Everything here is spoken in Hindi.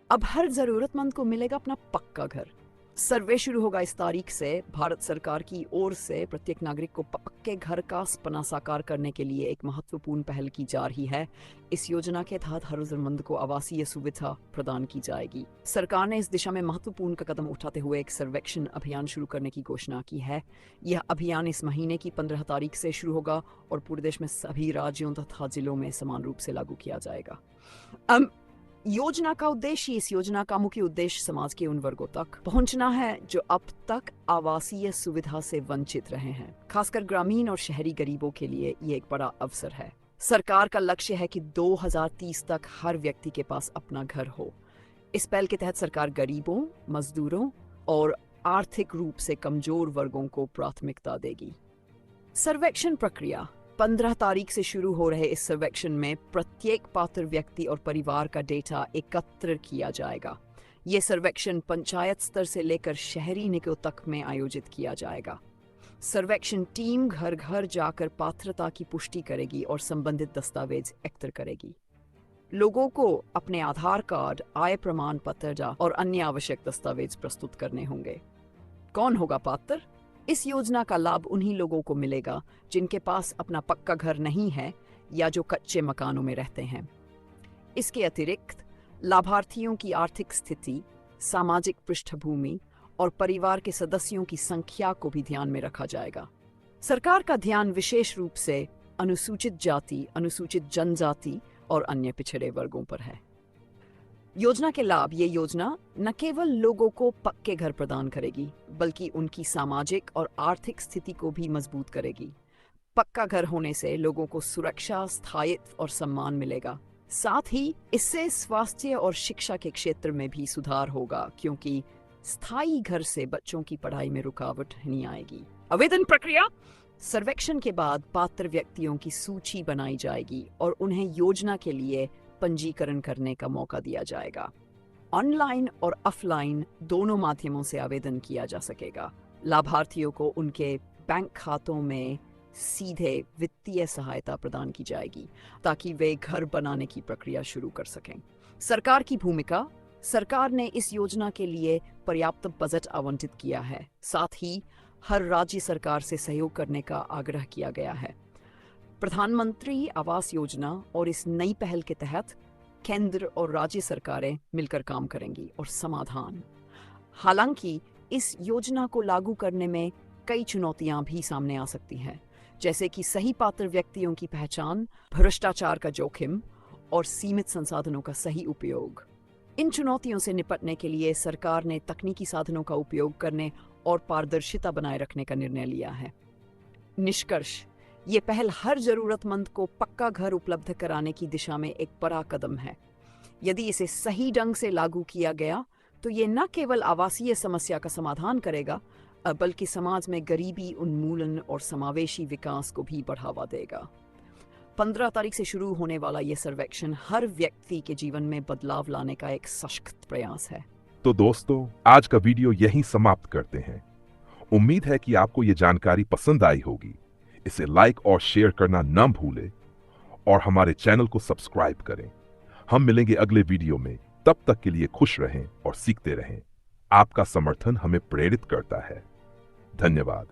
अब हर जरूरतमंद को मिलेगा अपना पक्का घर। सर्वे शुरू होगा इस तारीख से। भारत सरकार की ओर से प्रत्येक नागरिक को पक्के घर का सपना साकार करने के लिए एक महत्वपूर्ण पहल की जा रही है। इस योजना के तहत हर जरूरतमंद को आवासीय सुविधा प्रदान की जाएगी। सरकार ने इस दिशा में महत्वपूर्ण कदम उठाते हुए एक सर्वेक्षण अभियान शुरू करने की घोषणा की है। यह अभियान इस महीने की 15 तारीख से शुरू होगा और पूरे देश में सभी राज्यों तथा जिलों में समान रूप से लागू किया जाएगा। इस योजना का मुख्य उद्देश्य समाज के उन वर्गों तक पहुंचना है जो अब तक आवासीय सुविधा से वंचित रहे हैं। खासकर ग्रामीण और शहरी गरीबों के लिए ये एक बड़ा अवसर है। सरकार का लक्ष्य है कि 2030 तक हर व्यक्ति के पास अपना घर हो। इस पहल के तहत सरकार गरीबों, मजदूरों और आर्थिक रूप से कमजोर वर्गों को प्राथमिकता देगी। सर्वेक्षण प्रक्रिया 15 तारीख से शुरू हो रहे इस सर्वेक्षण में प्रत्येक पात्र व्यक्ति और परिवार का डेटा एकत्र किया जाएगा। ये सर्वेक्षण पंचायत स्तर से लेकर शहरी निकायों तक में आयोजित किया जाएगा। सर्वेक्षण टीम घर घर जाकर पात्रता की पुष्टि करेगी और संबंधित दस्तावेज एकत्र करेगी। लोगों को अपने आधार कार्ड, आय प्रमाण पत्र और अन्य आवश्यक दस्तावेज प्रस्तुत करने होंगे। कौन होगा पात्र? इस योजना का लाभ उन्हीं लोगों को मिलेगा जिनके पास अपना पक्का घर नहीं है या जो कच्चे मकानों में रहते हैं। इसके अतिरिक्त लाभार्थियों की आर्थिक स्थिति, सामाजिक पृष्ठभूमि और परिवार के सदस्यों की संख्या को भी ध्यान में रखा जाएगा। सरकार का ध्यान विशेष रूप से अनुसूचित जाति, अनुसूचित जनजाति और अन्य पिछड़े वर्गों पर है। योजना के लाभ: ये योजना न केवल लोगों को पक्के घर प्रदान करेगी बल्कि उनकी सामाजिक और आर्थिक स्थिति को भी मजबूत करेगी। पक्का घर होने से लोगों को सुरक्षा, स्थायित्व और सम्मान मिलेगा। साथ ही इससे स्वास्थ्य और शिक्षा के क्षेत्र में भी सुधार होगा क्योंकि स्थायी घर से बच्चों की पढ़ाई में रुकावट नहीं आएगी। आवेदन प्रक्रिया: सर्वेक्षण के बाद पात्र व्यक्तियों की सूची बनाई जाएगी और उन्हें योजना के लिए पंजीकरण करने का मौका दिया जाएगा। ऑनलाइन और ऑफलाइन दोनों माध्यमों से आवेदन किया जा सकेगा। लाभार्थियों को उनके बैंक खातों में सीधे वित्तीय सहायता प्रदान की जाएगी ताकि वे घर बनाने की प्रक्रिया शुरू कर सकें। सरकार की भूमिका: सरकार ने इस योजना के लिए पर्याप्त बजट आवंटित किया है। साथ ही हर राज्य सरकार से सहयोग करने का आग्रह किया गया है। प्रधानमंत्री आवास योजना और इस नई पहल के तहत केंद्र और राज्य सरकारें मिलकर काम करेंगी और समाधान। हालांकि इस योजना को लागू करने में कई चुनौतियां भी सामने आ सकती हैं, जैसे कि सही पात्र व्यक्तियों की पहचान, भ्रष्टाचार का जोखिम और सीमित संसाधनों का सही उपयोग। इन चुनौतियों से निपटने के लिए सरकार ने तकनीकी साधनों का उपयोग करने और पारदर्शिता बनाए रखने का निर्णय लिया है। निष्कर्ष: ये पहल हर जरूरतमंद को पक्का घर उपलब्ध कराने की दिशा में एक बड़ा कदम है। यदि इसे सही ढंग से लागू किया गया तो ये न केवल आवासीय समस्या का समाधान करेगा बल्कि समाज में गरीबी उन्मूलन और समावेशी विकास को भी बढ़ावा देगा। 15 तारीख से शुरू होने वाला ये सर्वेक्षण हर व्यक्ति के जीवन में बदलाव लाने का एक सशक्त प्रयास है। तो दोस्तों, आज का वीडियो यहीं समाप्त करते हैं। उम्मीद है कि आपको ये जानकारी पसंद आई होगी। इसे लाइक और शेयर करना न भूलें और हमारे चैनल को सब्सक्राइब करें। हम मिलेंगे अगले वीडियो में। तब तक के लिए खुश रहें और सीखते रहें। आपका समर्थन हमें प्रेरित करता है। धन्यवाद।